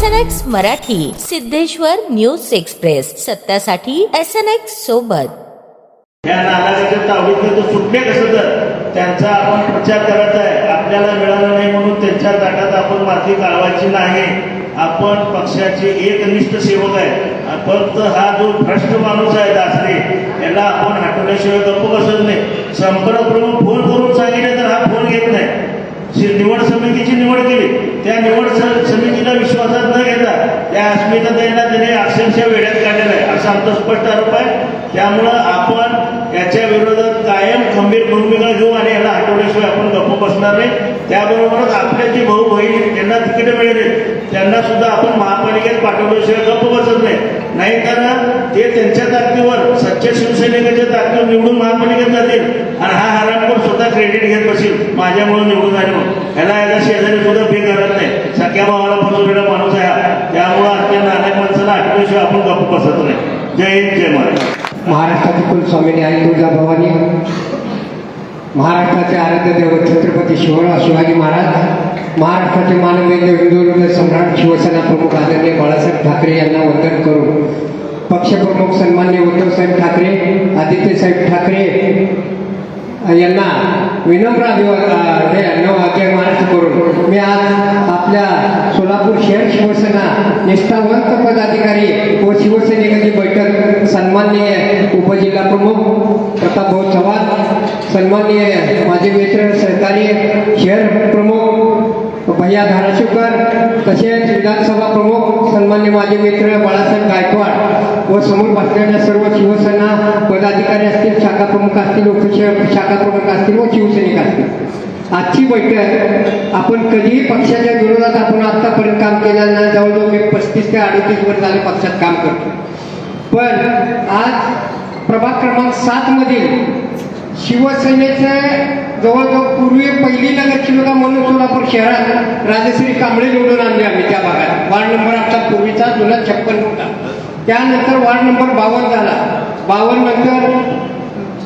SNX Marathi, Siddheshwar news express, सत्यासाठी SNX सोबत. या नालाच्या तावडीतून तो सुटणे कसं तर त्यांचा आपण प्रचार करत आहे. आपल्याला मिळालं नाही म्हणून त्यांच्या ताटात आपण माती काढवायची नाही. आपण पक्षाचे एकनिष्ठ सेवक आहे. फक्त हा जो भ्रष्ट माणूस आहे दासरे, याला आपण हटवल्याशिवाय गप्प बसत नाही. संपर्क प्रमुख फोन करून सांगितले तर हा फोन घेत नाही. निवड समितीची निवड केली, त्या निवड समितीला विश्वासात न घेता त्या अस्मिताताईंना त्याने अक्षरशः वेड्यात काढलेला आहे असा आमचा स्पष्ट आरोप आहे. त्यामुळं आपण याच्या विरोधात कायम खंबीर भूमिका घेऊ आणि याला हटवल्याशिवाय आपण गप्प बसणार नाही. त्याबरोबरच आपल्या जी भाऊ बहीण ज्यांना तिकीट मिळाले त्यांना सुद्धा आपण महापालिकेत पाठवल्याशिवाय गप्प बसत नाही. नाहीतर ते त्यांच्या ताकदीवर सच्च्या शिवसैनिकाच्या ताकदीवर निवडून महापालिकेत जातील आणि हा हरामखोर स्वतः क्रेडिट घेत बसेल माझ्यामुळे निवडून आले म्हणून. याला शेजारी सुद्धा पे करत नाही. सख्या भावाला फसवलेला माणूस आहे. त्यामुळं आपल्या नालायक माणसाला हटवल्याशिवाय आपण गप्प बसत नाही. जय हिंद, जय महाराज. महाराष्ट्राची कुलस्वामिनी आई तुळजाभवानी, महाराष्ट्राचे आराध्य दैवत छत्रपती शिवाजी महाराज, महाराष्ट्राचे माननीय हिंदू हृदय सम्राट शिवसेना प्रमुख आदरणीय बाळासाहेब ठाकरे यांना वंदन करून पक्षप्रमुख सन्माननीय उद्धवसाहेब ठाकरे, आदित्यसाहेब ठाकरे यांना विनम्र जय महाराष्ट्र करून मी आज आपल्या सोलापूर शहर शिवसेना निष्ठावंत पदाधिकारी व शिवसैनिकांची बैठक सन्माननीय उपजिल्हा प्रमुख प्रतापभाऊ चव्हाण, सन्माननीय माझे मित्र सहकारी शहर प्रमुख भैया धाराशिवकर, तसेच विधानसभा प्रमुख सन्मान्य माझे मित्र बाळासाहेब गायकवाड व समोर बसलेल्या सर्व शिवसेना पदाधिकारी असतील, शाखा प्रमुख असतील, शाखा प्रमुख असतील व शिवसैनिक असतील. आजची बैठक आपण कधीही पक्षाच्या विरोधात आपण आतापर्यंत काम केलं नाही. जवळजवळ मी 35 ते 38 वर्ष झाले पक्षात काम करतो. पण आज प्रभाग क्रमांक 7 मधील शिवसेनेचे जवळजवळ पूर्वी पहिली नगरसेविका म्हणून सोलापूर शहरात राजश्री कांबळे निवडून आणले आम्ही. त्या भागात वार्ड नंबर आमचा पूर्वीचा जुना 56 होता. त्यानंतर वार्ड नंबर 52 झाला. 52 नंतर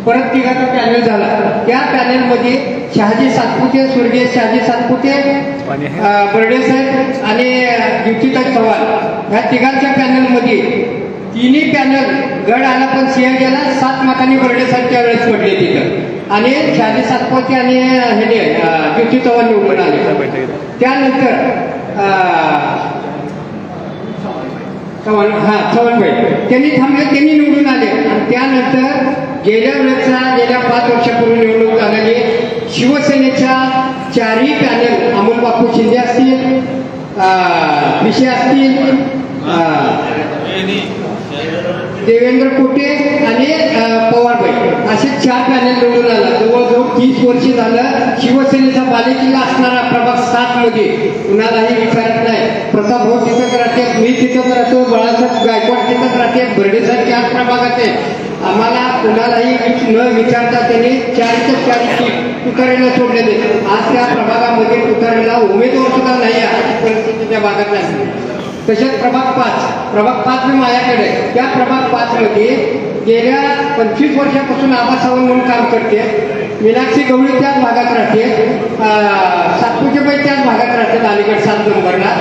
परत तिघाचा पॅनल झाला. त्या पॅनलमध्ये शहाजी सातपुते, स्वर्गीय शहाजी सातपुते, बर्डे साहेब आणि ज्योतिताई चव्हाण ह्या तिघांच्या पॅनलमध्ये तिन्ही पॅनल गड आला पण सिंह गेला. 7 मतांनी बर्डे साहेब त्यावेळेस पडले तिथं आणि शहाजी सातपुते आणि हे ज्योती चव्हाण निवडून आले. त्यानंतर चव्हाणबाई त्यांनी थांबले, त्यांनी निवडून आले. आणि त्यानंतर गेल्या 5 वर्षापूर्वी निवडणूक झालेली शिवसेनेच्या 4ही पॅनल अमोल बापू शिंदे असतील, विषय असतील, देवेंद्र कोटे आणि पवारबाई असे 4 पॅनल निवडून आला. जवळजवळ 30 वर्ष झालं शिवसेनेचा बालेकिल्ला असणारा प्रभाग 7 मध्ये कुणालाही विचारत नाही. प्रतापभाऊ तिथंच राहते, मी तिथंच राहतो, बाळासाहेब गायकवाड तिथंच राहते, बर्डे साहेब 4 प्रभागात आहे. आम्हाला कुणालाही न विचारता त्यांनी 4च्या 4 तुतारीला सोडलेले. आज त्या प्रभागामध्ये तुतारीला उमेदवार सुद्धा नाही अशी परिस्थिती त्या भागात नाही. तसेच प्रभाग 5 मी माझ्याकडे. त्या प्रभाग 5 मध्ये गेल्या 25 वर्षापासून आबा सावंत म्हणून काम करते. मीनाक्षी गवळी त्याच भागात राहते, सातपुतेबाई त्याच भागात राहतात अलीगड 7 नंबरला.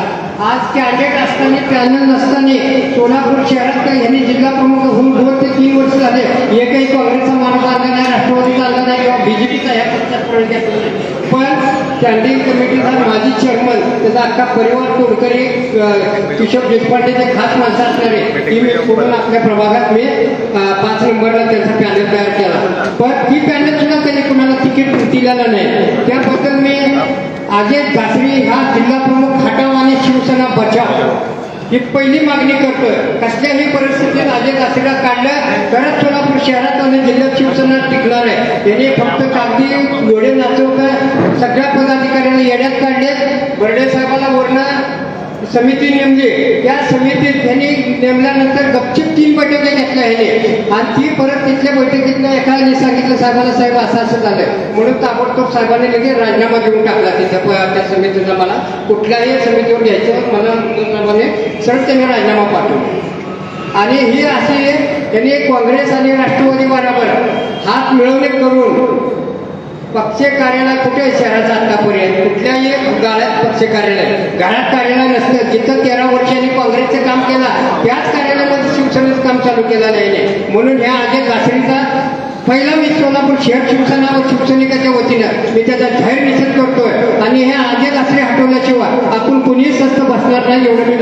आज कॅन्डिडेट असताना पॅनल नसताना सोलापूर शहरात यांनी जिल्हा प्रमुख होऊन 2 ते 3 वर्ष झाले एकही काँग्रेसचा माणूस आला नाही, राष्ट्रवादीचा आला नाही किंवा बीजेपीचा ह्या पक्षात प्रवेश घेतला नाही. पण स्टँडिंग कमिटीचा माजी चेअरमन, त्याचा अख्खा परिवार तोडकरी, किशोर देशपांडेचे खास माणसं असणारे ती मी सोडून आपल्या प्रभागात मी 5 नंबरला त्यांचा पॅनल तयार केला. पण ती पॅनल सुद्धा त्यांनी कुणाला तिकीट दिलेलं नाही. त्याबद्दल मी अजय घासरी हा जिल्हा प्रमुख हटाव आणि शिवसेना बचाव ही पहिली मागणी करतोय. कसल्याही परिस्थितीत अजय घासरीला काढलं तरच सोलापूर शहरात आणि जिल्ह्यात शिवसेना टिकणार आहे. यांनी फक्त कागदी घोडे नाचवत सगळ्या पदाधिकाऱ्यांना येड्यात काढले. बर्डे साहेबाला वरनं समिती नेमली. त्या समितीत त्यांनी नेमल्यानंतर गपचिप 3 बैठका घेतल्या ह्याने आणि ती परत तिथल्या बैठकीतल्या एकाने सांगितलं साहेबाला, साहेब असं झालं म्हणून ताबडतोब साहेबांनी लगेच राजीनामा देऊन टाकला. तिथं त्या समितीचा मला कुठल्याही समितीवर घ्यायचं मला सरळ त्यांनी राजीनामा पाठवला. आणि ही अशी त्यांनी काँग्रेस आणि राष्ट्रवादी बरोबर हात मिळवणे करून पक्ष कार्यालय कुठे आहे शहराचं आतापर्यंत? कुठल्याही गाळ्यात पक्ष कार्यालय, गाळ्यात कार्यालय नसतं. जिथं 13 वर्षांनी काँग्रेसचं काम केलं त्याच कार्यालयामध्ये शिवसेनेचं काम चालू केलं नाही. म्हणून ह्या अजय लासरीचा पहिला मी सोलापूर शहर शिवसेना व शिवसैनिकाच्या वतीनं मी त्याचा जाहीर निषेध करतोय. आणि हे अजय लासरे हटवल्याशिवाय आपण कुणीही स्वस्त बसणार नाही एवढं मी